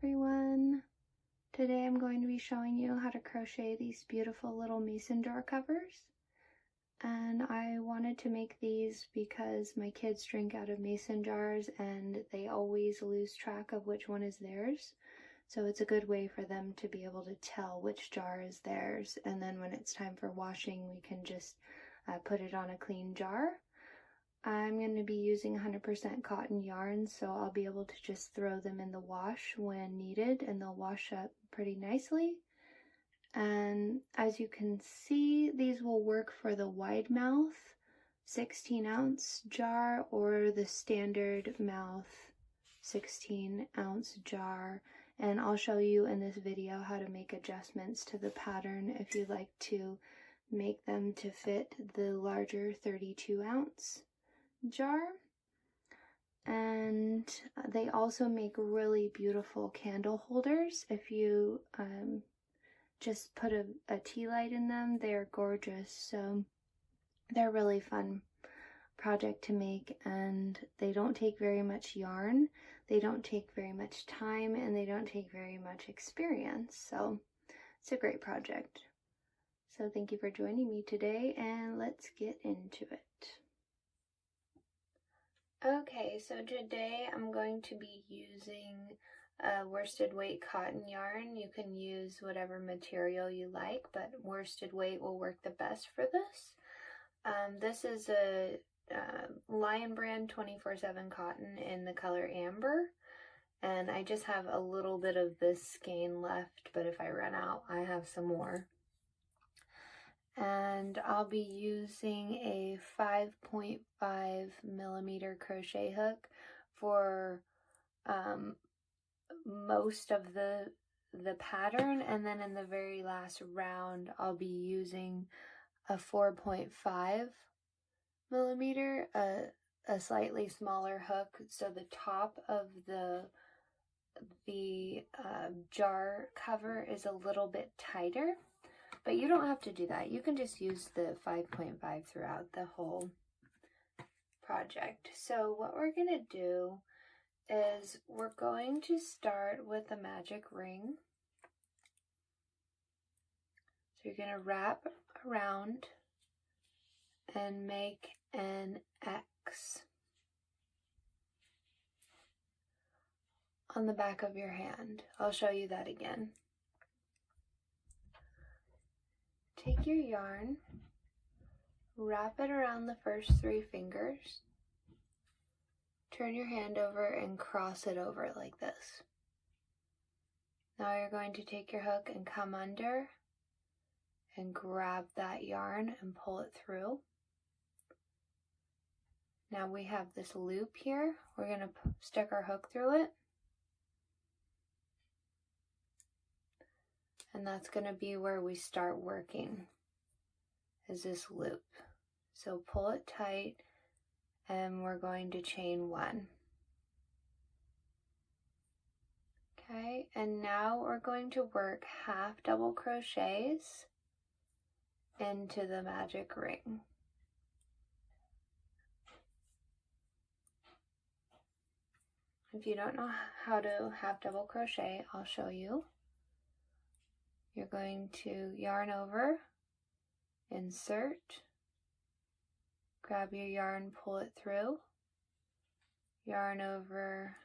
everyone! Today I'm going to be showing you how to crochet these beautiful little mason jar covers. And I wanted to make these because my kids drink out of mason jars and they always lose track of which one is theirs. So it's a good way for them to be able to tell which jar is theirs, and then when it's time for washing we can just put it on a clean jar. I'm going to be using 100% cotton yarn, so I'll be able to just throw them in the wash when needed and they'll wash up pretty nicely. And as you can see, these will work for the wide mouth 16-ounce jar or the standard mouth 16-ounce jar. And I'll show you in this video how to make adjustments to the pattern if you'd like to make them to fit the larger 32-ounce jar. And they also make really beautiful candle holders. If you just put a tea light in them, they're gorgeous. So they're really fun project to make, and they don't take very much yarn, they don't take very much time, and they don't take very much experience. So it's a great project. So thank you for joining me today, and let's get into it. Okay, so today I'm going to be using worsted weight cotton yarn. You can use whatever material you like, but worsted weight will work the best for this. This is a Lion brand 24/7 cotton in the color amber, and I just have a little bit of this skein left, but if I run out I have some more. And I'll be using a 5.5 millimeter crochet hook for most of the pattern, and then in the very last round I'll be using a 4.5 millimeter, a slightly smaller hook, so the top of the jar cover is a little bit tighter. But you don't have to do that. You can just use the 5.5 throughout the whole project. So what we're going to do is we're going to start with a magic ring. So you're going to wrap around and make an X on the back of your hand. I'll show you that again. Take your yarn, wrap it around the first 3 fingers, turn your hand over and cross it over like this. Now you're going to take your hook and come under and grab that yarn and pull it through. Now we have this loop here. We're going to stick our hook through it. And that's going to be where we start working, is this loop. So pull it tight and we're going to chain 1. Okay, and now we're going to work half double crochets into the magic ring. If you don't know how to half double crochet, I'll show you. You're going to yarn over, insert, grab your yarn, pull it through, yarn over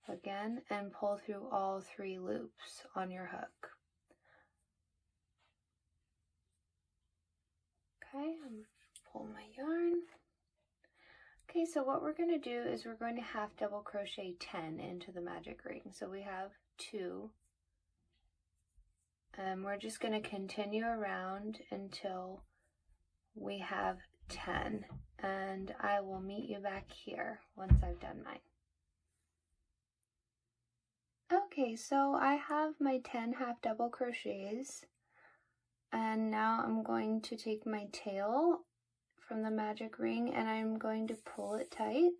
again, and pull through all 3 loops on your hook. Okay, I'm going to pull my yarn. Okay, so what we're going to do is we're going to half double crochet 10 into the magic ring. So we have 2. And we're just going to continue around until we have 10, and I will meet you back here once I've done mine. Okay, so I have my 10 half double crochets, and now I'm going to take my tail from the magic ring and I'm going to pull it tight.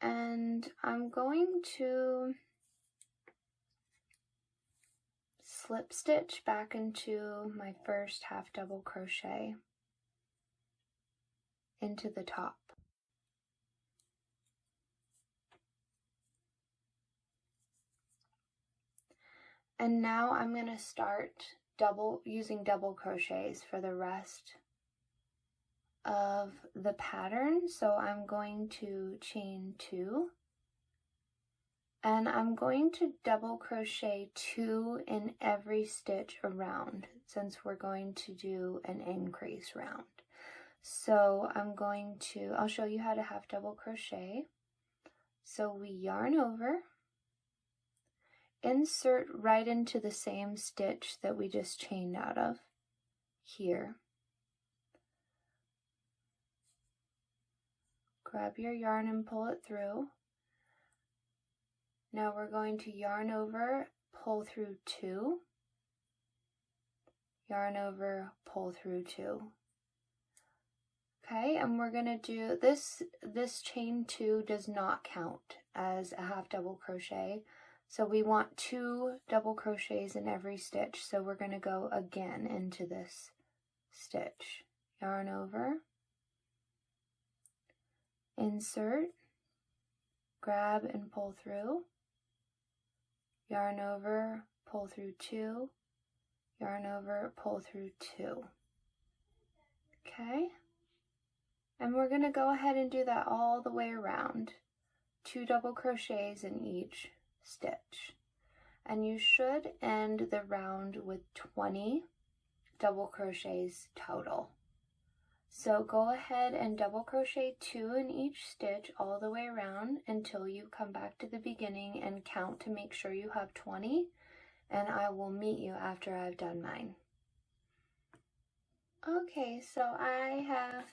And I'm going to slip stitch back into my first half double crochet into the top. And now I'm going to start using double crochets for the rest of the pattern. So I'm going to chain 2, and I'm going to double crochet 2 in every stitch around, since we're going to do an increase round. So I'll show you how to half double crochet. So we yarn over, insert right into the same stitch that we just chained out of here. Grab your yarn and pull it through. Now we're going to yarn over, pull through 2, yarn over, pull through 2. Okay, and we're going to do this chain 2 does not count as a half double crochet. So we want 2 double crochets in every stitch. So we're going to go again into this stitch. Yarn over, insert, grab and pull through, yarn over, pull through 2, yarn over, pull through 2. Okay, and we're going to go ahead and do that all the way around. 2 double crochets in each stitch. And you should end the round with 20 double crochets total. So go ahead and double crochet 2 in each stitch all the way around until you come back to the beginning and count to make sure you have 20, and I will meet you after I've done mine. Okay, so I have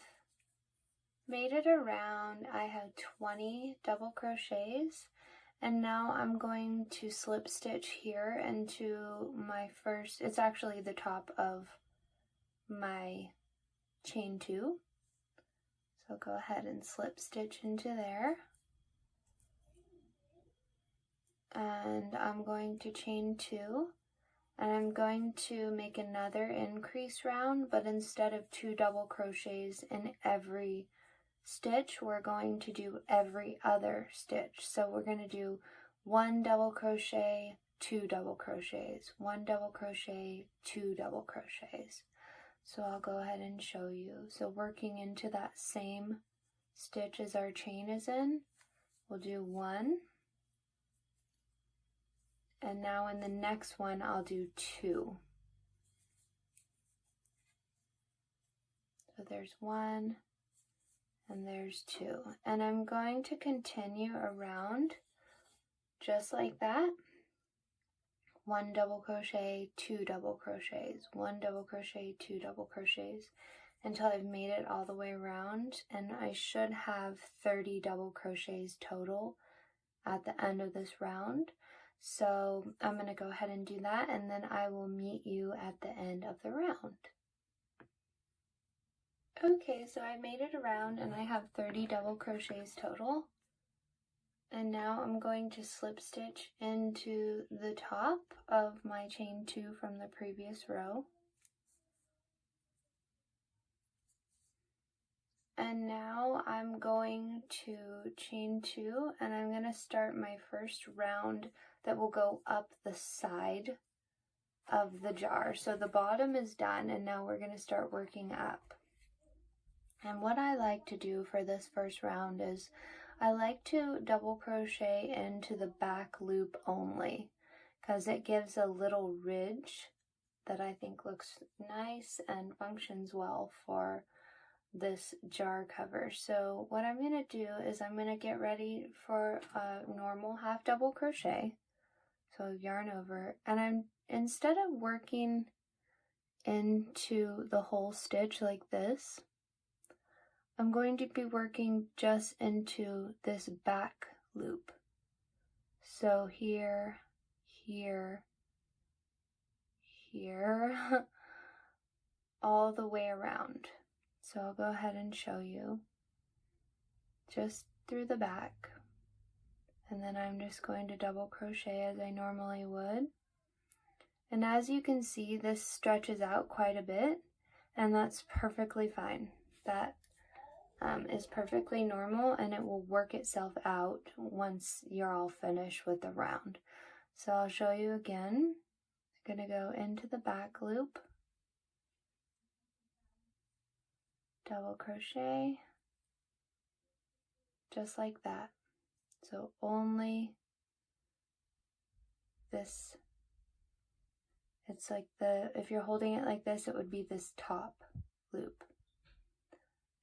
made it around. I have 20 double crochets, and now I'm going to slip stitch here into my first, it's actually the top of my chain 2. So go ahead and slip stitch into there. And I'm going to chain 2, and I'm going to make another increase round, but instead of 2 double crochets in every stitch, we're going to do every other stitch. So we're going to do 1 double crochet, 2 double crochets, 1 double crochet, 2 double crochets. So I'll go ahead and show you. So working into that same stitch as our chain is in, we'll do 1. And now in the next one, I'll do 2. So there's 1, and there's 2. And I'm going to continue around just like that. 1 double crochet, 2 double crochets, 1 double crochet, 2 double crochets, until I've made it all the way around, and I should have 30 double crochets total at the end of this round. So I'm going to go ahead and do that, and then I will meet you at the end of the round. Okay, so I made it around and I have 30 double crochets total. And now I'm going to slip stitch into the top of my chain 2 from the previous row. And now I'm going to chain 2, and I'm going to start my first round that will go up the side of the jar. So the bottom is done, and now we're going to start working up. And what I like to do for this first round is I like to double crochet into the back loop only, because it gives a little ridge that I think looks nice and functions well for this jar cover. So what I'm going to do is I'm going to get ready for a normal half double crochet. So yarn over, and instead of working into the whole stitch like this, I'm going to be working just into this back loop. So here, here, here, all the way around. So I'll go ahead and show you just through the back. And then I'm just going to double crochet as I normally would. And as you can see, this stretches out quite a bit, and that's perfectly fine. That is perfectly normal, and it will work itself out once you're all finished with the round. So I'll show you again. I'm going to go into the back loop, double crochet, just like that. So only this, it's like if you're holding it like this, it would be this top loop.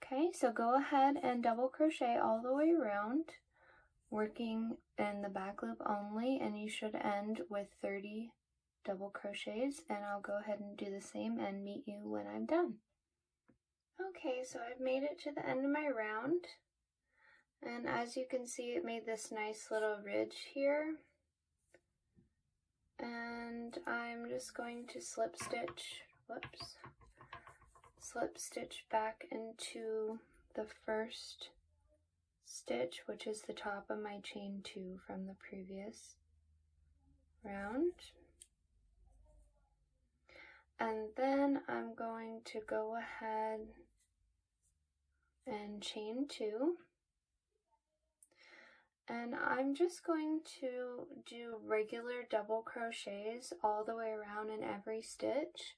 Okay, so go ahead and double crochet all the way around, working in the back loop only, and you should end with 30 double crochets, and I'll go ahead and do the same and meet you when I'm done. Okay, so I've made it to the end of my round, and as you can see, it made this nice little ridge here, and I'm just going to slip stitch back into the first stitch, which is the top of my chain 2 from the previous round. And then I'm going to go ahead and chain 2. And I'm just going to do regular double crochets all the way around in every stitch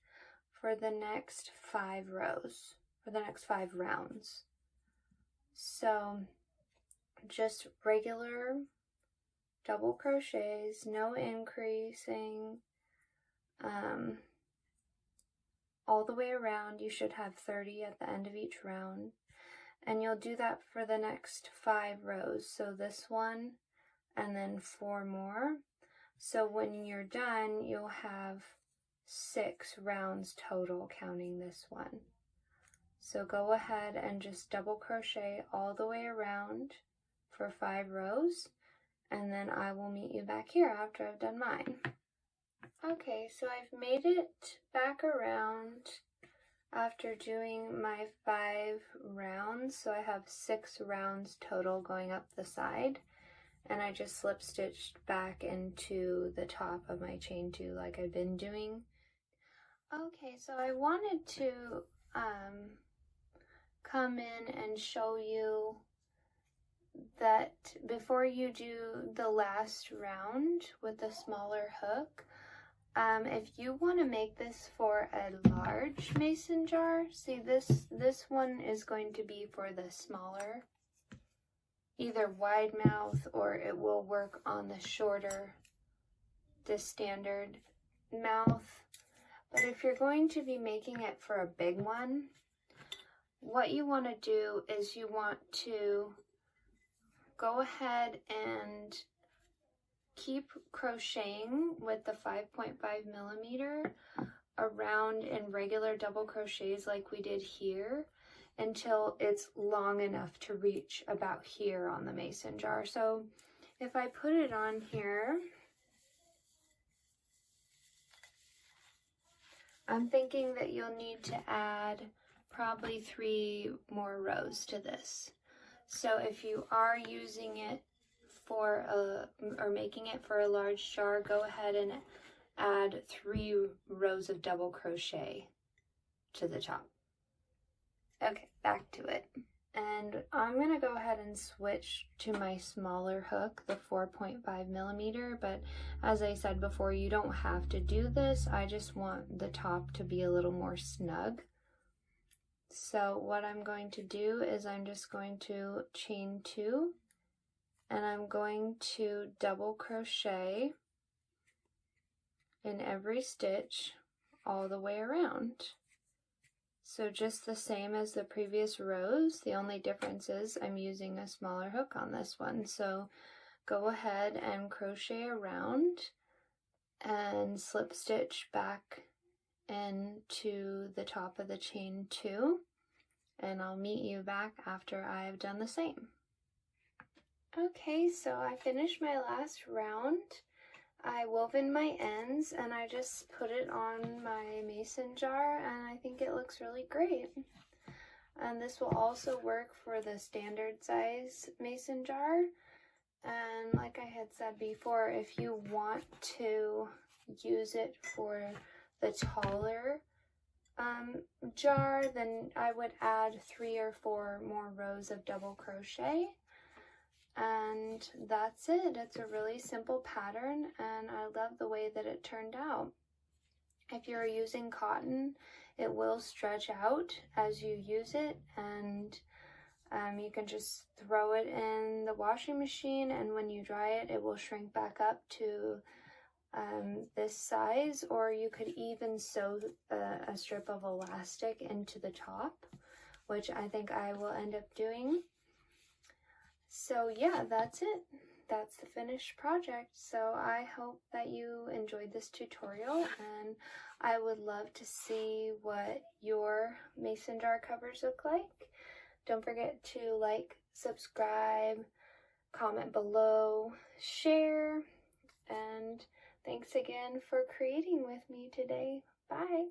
for the next 5 rows, for the next 5 rounds. So just regular double crochets, no increasing, all the way around. You should have 30 at the end of each round, and you'll do that for the next 5 rows. So this one and then 4 more. So when you're done, you'll have 6 rounds total, counting this one. So go ahead and just double crochet all the way around for 5 rows, and then I will meet you back here after I've done mine. Okay, so I've made it back around after doing my 5 rounds, so I have 6 rounds total going up the side, and I just slip stitched back into the top of my chain 2 like I've been doing. Okay, so I wanted to come in and show you that before you do the last round with the smaller hook, if you want to make this for a large mason jar, see this one is going to be for the smaller, either wide mouth, or it will work on the shorter, the standard mouth. But if you're going to be making it for a big one, what you want to do is you want to go ahead and keep crocheting with the 5.5 millimeter around in regular double crochets like we did here until it's long enough to reach about here on the mason jar. So if I put it on here, I'm thinking that you'll need to add probably 3 more rows to this. So if you are using it for or making it for a large jar, go ahead and add 3 rows of double crochet to the top. Okay, back to it. And I'm gonna go ahead and switch to my smaller hook, the 4.5 millimeter, but as I said before, you don't have to do this. I just want the top to be a little more snug. So what I'm going to do is I'm just going to chain 2, and I'm going to double crochet in every stitch all the way around. So just the same as the previous rows, the only difference is I'm using a smaller hook on this one. So go ahead and crochet around and slip stitch back into the top of the chain 2, and I'll meet you back after I have done the same. Okay, so I finished my last round. I wove in my ends and I just put it on my mason jar, and I think it looks really great. And this will also work for the standard size mason jar. And like I had said before, if you want to use it for the taller jar, then I would add 3 or 4 more rows of double crochet. And that's it. It's a really simple pattern, and I love the way that it turned out. If you're using cotton, it will stretch out as you use it, and you can just throw it in the washing machine, and when you dry it, it will shrink back up to this size, or you could even sew a strip of elastic into the top, which I think I will end up doing. So yeah, that's it. That's the finished project. So I hope that you enjoyed this tutorial, and I would love to see what your mason jar covers look like. Don't forget to like, subscribe, comment below, share, and thanks again for creating with me today. Bye!